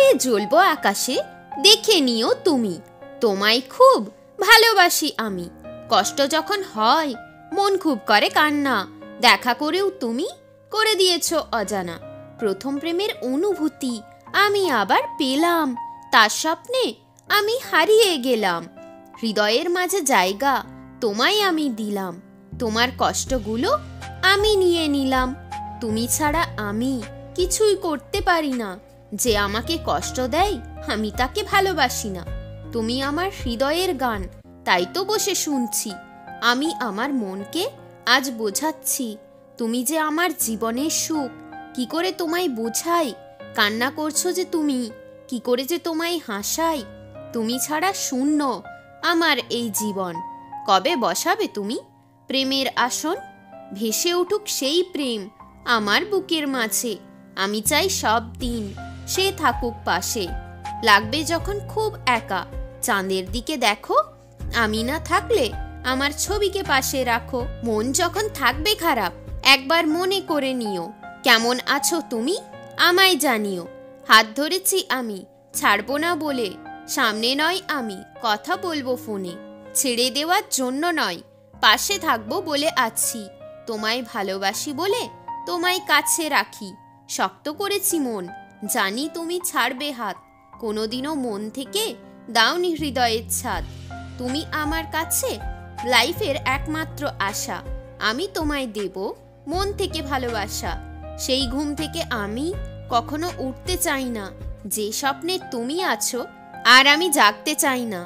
হয়ে জ্বলবো আকাশে, দেখে নিও তুমি। তোমায় খুব ভালোবাসি আমি। কষ্ট যখন হয় মন খুব করে কান্না, দেখা করেও তুমি করে দিয়েছো অজানা। প্রথম প্রেমের অনুভূতি আমি আবার পেলাম, তার স্বপ্নে আমি হারিয়ে গেলাম। হৃদয়ের মাঝে জায়গা তোমায় আমি দিলাম, তোমার কষ্টগুলো আমি নিয়ে নিলাম। তুমি ছাড়া আমি কিছুই করতে পারি না, যে আমাকে কষ্ট দেয় আমি তাকে ভালোবাসি না। তুমি আমার হৃদয়ের গান, তাই তো বসে শুনছি। আমি আমার মনকে আজ বোঝাচ্ছি, তুমি যে আমার জীবনের সুখ। কি করে তোমায় বোঝাই, কান্না করছো যে তুমি, কি করে যে তোমায় হাসাই। তুমি ছাড়া শূন্য আমার এই জীবন। কবে বসাবে তুমি প্রেমের আসন? ভেসে উঠুক সেই প্রেম আমার বুকের মাঝে। আমি চাই সব দিন সে থাকুক পাশে। লাগবে যখন খুব একা, চাঁদের দিকে দেখো। আমি না থাকলে আমার ছবিকে পাশে রাখো। মন যখন থাকবে খারাপ, একবার মনে করে নিও। কেমন আছো তুমি আমায় জানিও। হাত ধরেছি আমি, ছাড়বো না বলে। সামনে নয় আমি কথা বলবো ফোনে, ছেড়ে দেওয়ার জন্য নয়, পাশে থাকবো বলে আছি। তোমায় ভালোবাসি বলে তোমায় কাছে রাখি। শক্ত করেছি মন, জানি তুমি ছাড়বে হাত। কোনোদিনও মন থেকে দাওনি হৃদয়ের ছাদ। তুমি আমার কাছে লাইফের একমাত্র আশা। আমি তোমায় দেব মন থেকে ভালোবাসা। সেই ঘুম থেকে আমি কখনো উঠতে চাই না, যে স্বপ্নে তুমি আছো আর আমি জাগতে চাই না।